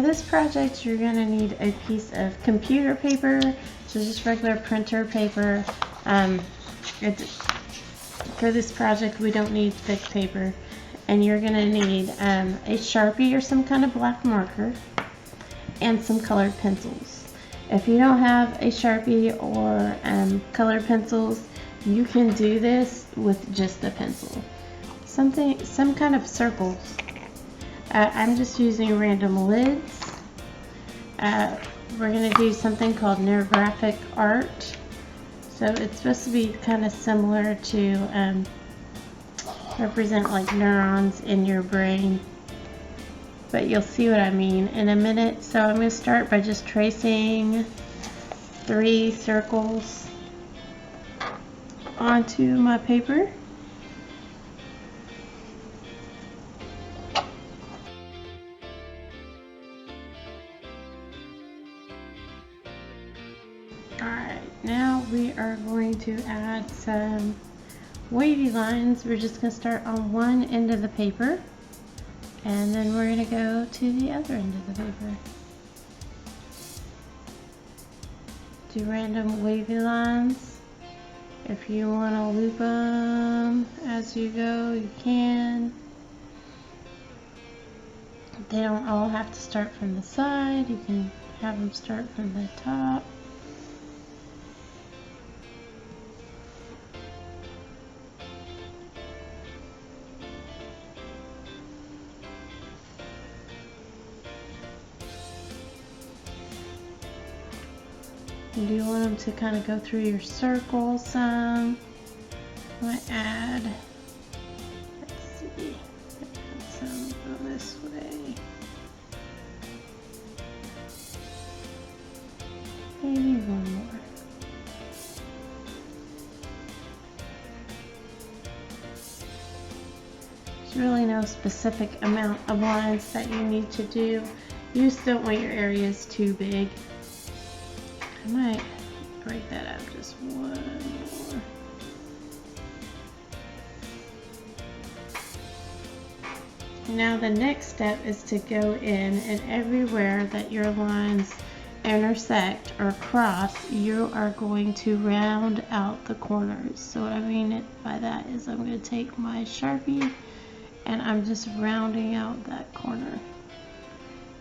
for this project, you're going to need a piece of computer paper, so just regular printer paper. For this project, we don't need thick paper. And you're going to need a Sharpie or some kind of black marker and some colored pencils. If you don't have a Sharpie or colored pencils, you can do this with just a pencil. Some kind of circles. I'm just using random lids. We're going to do something called Nuerographic Art. So it's supposed to be kind of similar to represent like neurons in your brain. But you'll see what I mean in a minute. So I'm going to start by just tracing 3 circles onto my paper. Alright, now we are going to add some wavy lines. We're just going to start on one end of the paper, and then we're going to go to the other end of the paper. Do random wavy lines. If you want to loop them as you go, you can. They don't all have to start from the side. You can have them start from the top. You do want them to kind of go through your circle some. I'm going to add, let's see, put some go this way. Maybe one more. There's really no specific amount of lines that you need to do. You just don't want your areas too big. I might break that up just one more. Now the next step is to go in, and everywhere that your lines intersect or cross, you are going to round out the corners. So what I mean by that is I'm going to take my Sharpie and I'm just rounding out that corner.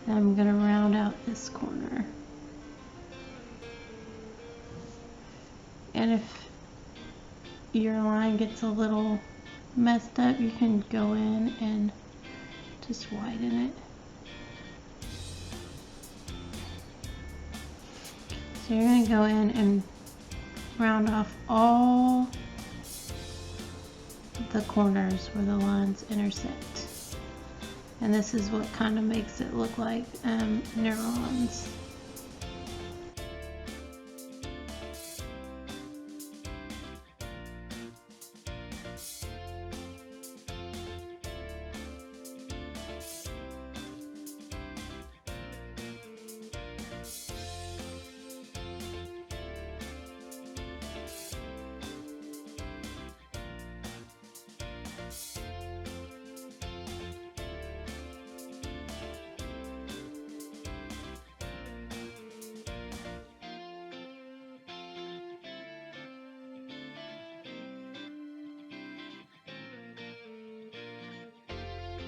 And I'm going to round out this corner. And if your line gets a little messed up, you can go in and just widen it. So you're going to go in and round off all the corners where the lines intersect. And this is what kind of makes it look like neurons.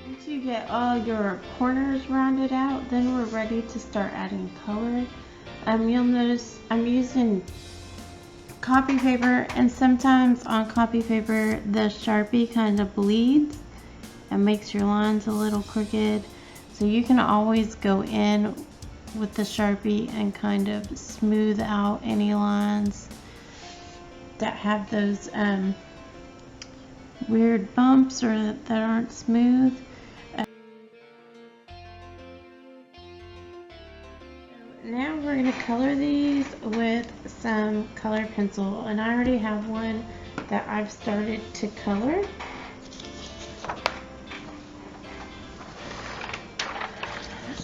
Once you get all your corners rounded out, then we're ready to start adding color. You'll notice I'm using copy paper, and sometimes on copy paper the Sharpie kind of bleeds and makes your lines a little crooked. So you can always go in with the Sharpie and kind of smooth out any lines that have those weird bumps or that aren't smooth. Now we're going to color these with some colored pencil, and I already have one that I've started to color.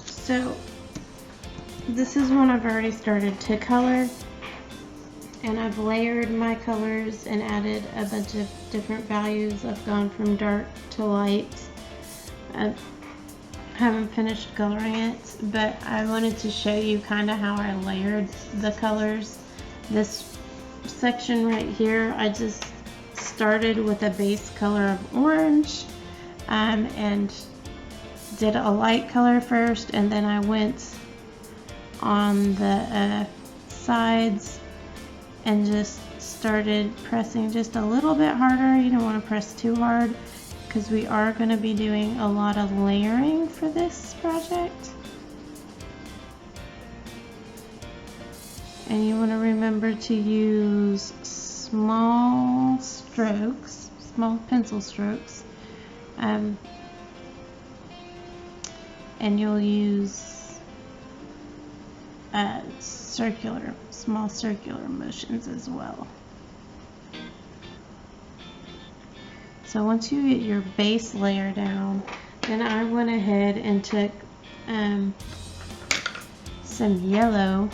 So this is one I've already started to color, and I've layered my colors and added a bunch of different values. I've gone from dark to light. haven't finished coloring it, but I wanted to show you kind of how I layered the colors. This section right here, I just started with a base color of orange and did a light color first, and then I went on the sides and just started pressing just a little bit harder. You don't want to press too hard because we are going to be doing a lot of layering for this project. And you want to remember to use small strokes, small pencil strokes, and you'll use small circular motions as well. So once you get your base layer down, then I went ahead and took some yellow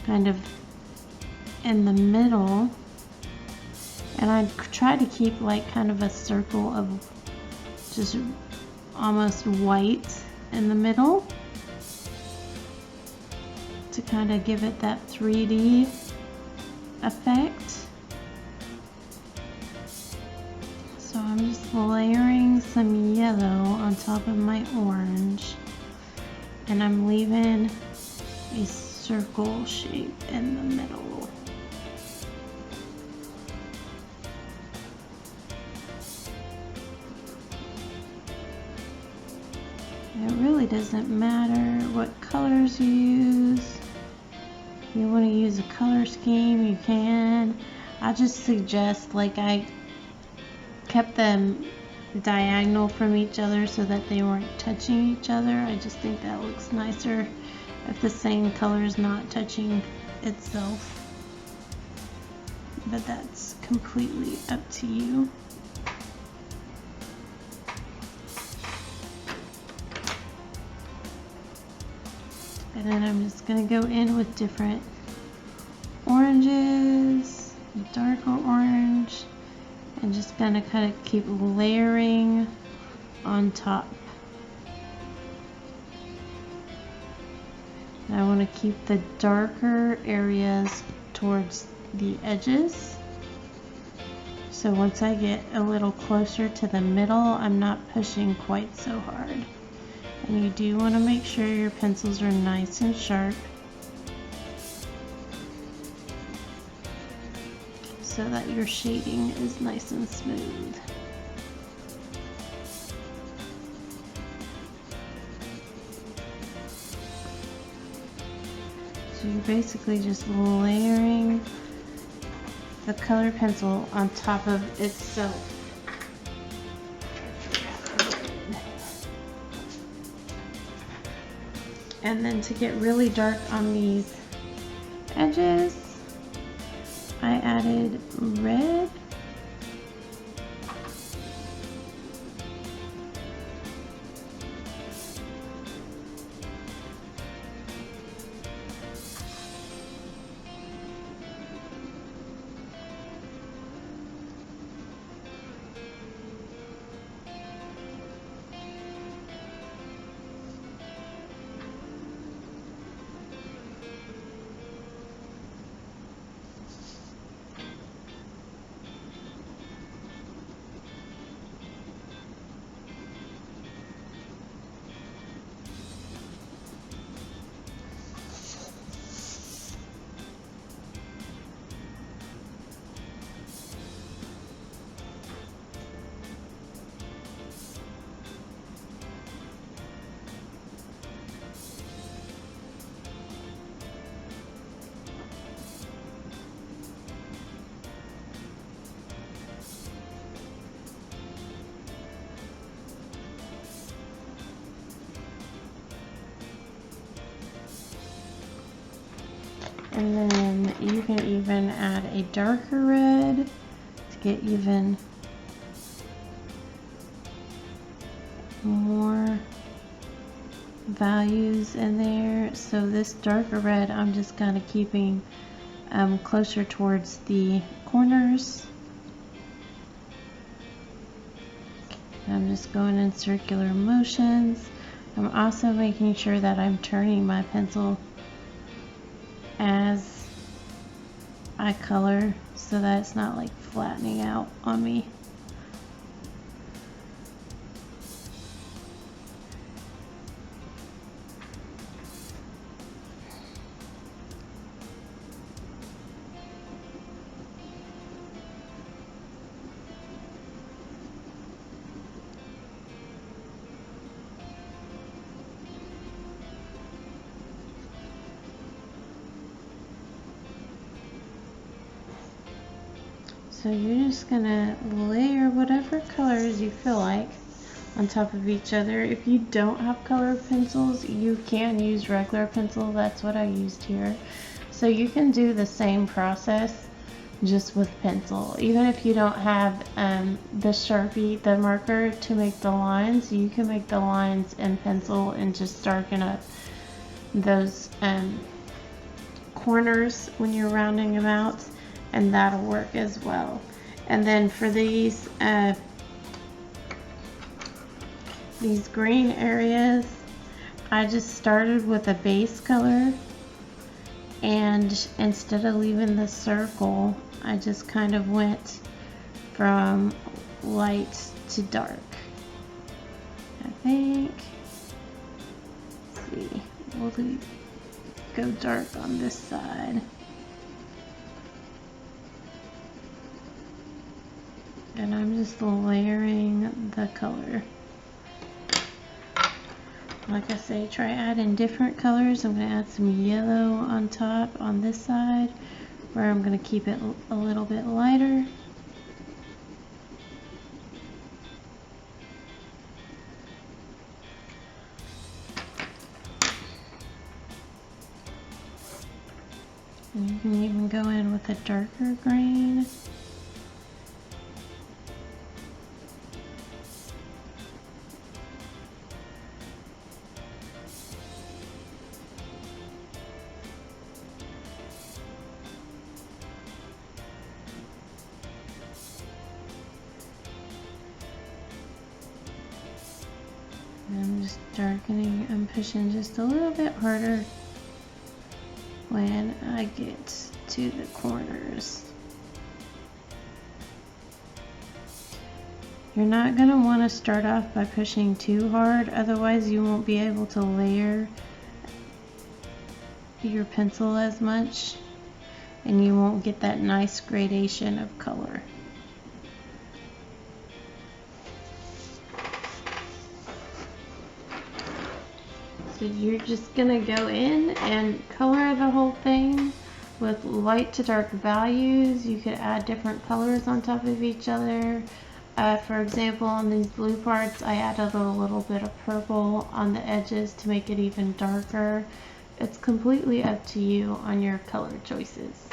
kind of in the middle, and I tried to keep like kind of a circle of just almost white in the middle to kind of give it that 3D effect. So I'm just layering some yellow on top of my orange, and I'm leaving a circle shape in the middle. It really doesn't matter what colors you use. If you want to use a color scheme, you can. I just suggest, like, I kept them diagonal from each other so that they weren't touching each other. I just think that looks nicer if the same color is not touching itself. But that's completely up to you. And then I'm just going to go in with different oranges, darker orange, and just going to kind of keep layering on top. And I want to keep the darker areas towards the edges. So once I get a little closer to the middle, I'm not pushing quite so hard. And you do want to make sure your pencils are nice and sharp so that your shading is nice and smooth. So you're basically just layering the colored pencil on top of itself. And then to get really dark on these edges, I added red. And then you can even add a darker red to get even more values in there. So this darker red, I'm just kind of keeping closer towards the corners. I'm just going in circular motions. I'm also making sure that I'm turning my pencil as I color so that it's not like flattening out on me. So you're just gonna layer whatever colors you feel like on top of each other. If you don't have colored pencils, you can use regular pencil. That's what I used here. So you can do the same process just with pencil. Even if you don't have the Sharpie, the marker to make the lines, you can make the lines in pencil and just darken up those corners when you're rounding them out, and that'll work as well. And then for these green areas, I just started with a base color, and instead of leaving the circle, I just kind of went from light to dark. I think, let's see, we'll go dark on this side. And I'm just layering the color. Like I say, try adding different colors. I'm going to add some yellow on top on this side, where I'm going to keep it a little bit lighter. And you can even go in with a darker green. I'm just darkening, I'm pushing just a little bit harder when I get to the corners. You're not going to want to start off by pushing too hard, otherwise you won't be able to layer your pencil as much and you won't get that nice gradation of color. So you're just gonna go in and color the whole thing with light to dark values. You could add different colors on top of each other. For example, on these blue parts, I added a little bit of purple on the edges to make it even darker. It's completely up to you on your color choices.